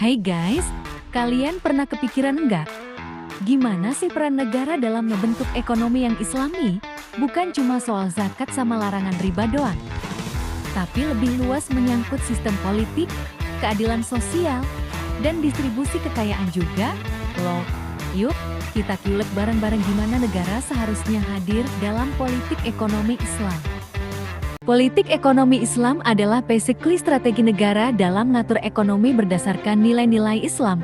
Hai guys, kalian pernah kepikiran nggak? Gimana sih peran negara dalam membentuk ekonomi yang islami? Bukan cuma soal zakat sama larangan riba doang. Tapi lebih luas menyangkut sistem politik, keadilan sosial, dan distribusi kekayaan juga. Loh, yuk kita kulik bareng-bareng gimana negara seharusnya hadir dalam politik ekonomi Islam. Politik ekonomi Islam adalah basically strategi negara dalam ngatur ekonomi berdasarkan nilai-nilai Islam.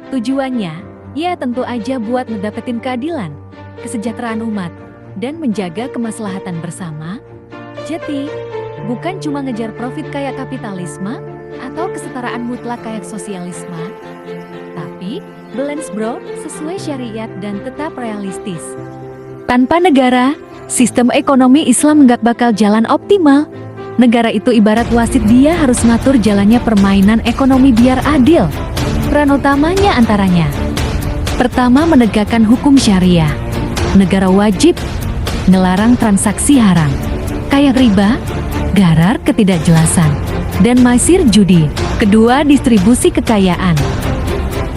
Tujuannya, ya tentu aja buat ngedapetin keadilan, kesejahteraan umat, dan menjaga kemaslahatan bersama. Jadi, bukan cuma ngejar profit kayak kapitalisme, atau kesetaraan mutlak kayak sosialisme. Tapi, balance bro, sesuai syariat dan tetap realistis. Tanpa negara, sistem ekonomi Islam nggak bakal jalan optimal. Negara itu ibarat wasit, dia harus ngatur jalannya permainan ekonomi biar adil. Peran utamanya antaranya: pertama, menegakkan hukum syariah. Negara wajib melarang transaksi haram, kayak riba, gharar, ketidakjelasan, dan maisir judi. Kedua, distribusi kekayaan.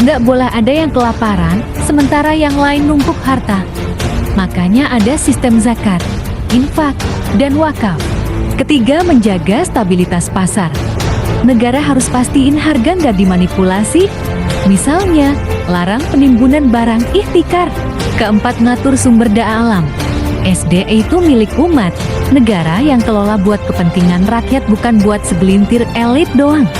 Nggak boleh ada yang kelaparan, sementara yang lain numpuk harta. Makanya ada sistem zakat, infak, dan wakaf. Ketiga, menjaga stabilitas pasar. Negara harus pastiin harga nggak dimanipulasi. Misalnya, larang penimbunan barang ihtikar. Keempat, ngatur sumber daya alam. SDA itu milik umat. Negara yang kelola buat kepentingan rakyat, bukan buat segelintir elit doang.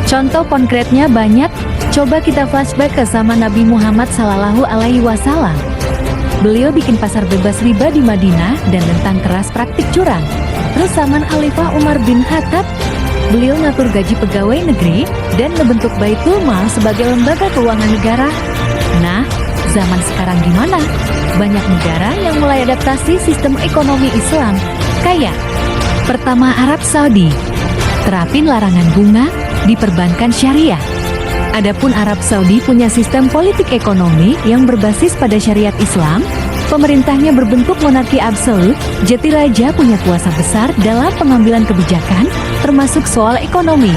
Contoh konkretnya banyak. Coba kita flashback ke zaman Nabi Muhammad SAW. Beliau bikin pasar bebas riba di Madinah dan nentang keras praktik curang. Terus zaman Khalifah Umar bin Khattab, beliau ngatur gaji pegawai negeri dan ngebentuk Baitul Mal sebagai lembaga keuangan negara. Nah, zaman sekarang gimana? Banyak negara yang mulai adaptasi sistem ekonomi Islam. Kayak pertama, Arab Saudi, terapin larangan bunga di perbankan syariah. Adapun Arab Saudi punya sistem politik ekonomi yang berbasis pada syariat Islam. Pemerintahnya berbentuk monarki absolut, jadi raja punya kuasa besar dalam pengambilan kebijakan, termasuk soal ekonomi.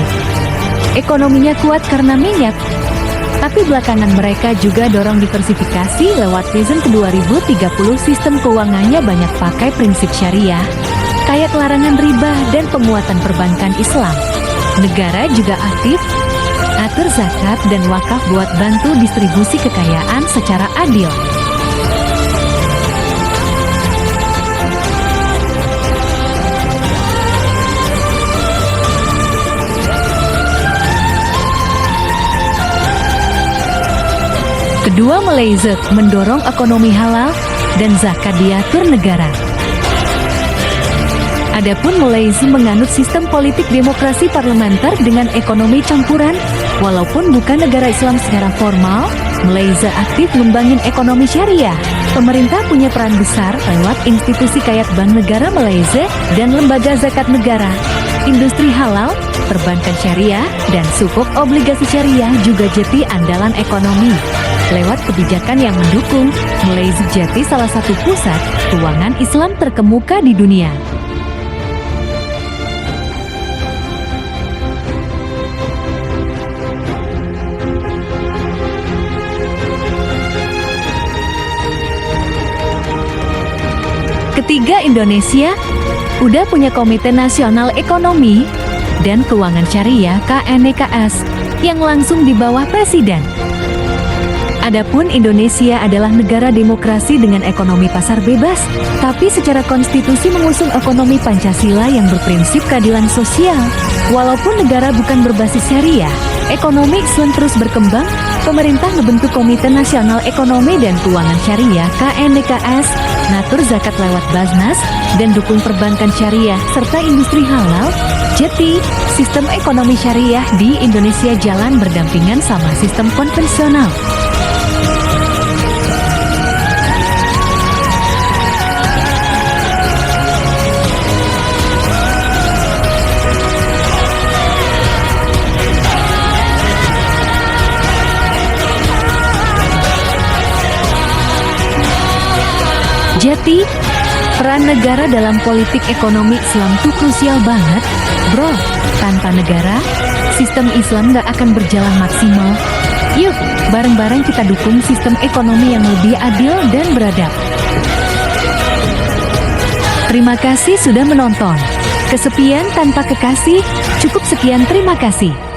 Ekonominya kuat karena minyak. Tapi belakangan mereka juga dorong diversifikasi lewat Vision ke 2030. Sistem keuangannya banyak pakai prinsip syariah, kayak larangan riba dan penguatan perbankan Islam. Negara juga aktif atur zakat dan wakaf buat bantu distribusi kekayaan secara adil. Kedua, Malaysia mendorong ekonomi halal dan zakat diatur negara. Adapun Malaysia menganut sistem politik demokrasi parlementer dengan ekonomi campuran. Walaupun bukan negara Islam secara formal, Malaysia aktif ngembangin ekonomi syariah. Pemerintah punya peran besar lewat institusi kayak Bank Negara Malaysia dan Lembaga Zakat Negara. Industri halal, perbankan syariah, dan sukuk obligasi syariah juga jadi andalan ekonomi. Lewat kebijakan yang mendukung, Malaysia jadi salah satu pusat keuangan Islam terkemuka di dunia. Ketiga, Indonesia udah punya Komite Nasional Ekonomi dan Keuangan Syariah (KNKS) yang langsung di bawah Presiden. Adapun Indonesia adalah negara demokrasi dengan ekonomi pasar bebas, tapi secara konstitusi mengusung ekonomi Pancasila yang berprinsip keadilan sosial. Walaupun negara bukan berbasis syariah, ekonomi Islam terus berkembang. Pemerintah membentuk Komite Nasional Ekonomi dan Keuangan Syariah (KNKS), ngatur zakat lewat Basnas, dan dukung perbankan syariah serta industri halal. Jadi, sistem ekonomi syariah di Indonesia jalan berdampingan sama sistem konvensional. Jadi, peran negara dalam politik ekonomi Islam tuh krusial banget, bro. Tanpa negara, sistem Islam gak akan berjalan maksimal. Yuk, bareng-bareng kita dukung sistem ekonomi yang lebih adil dan beradab. Terima kasih sudah menonton. Kesepian tanpa kekasih, cukup sekian terima kasih.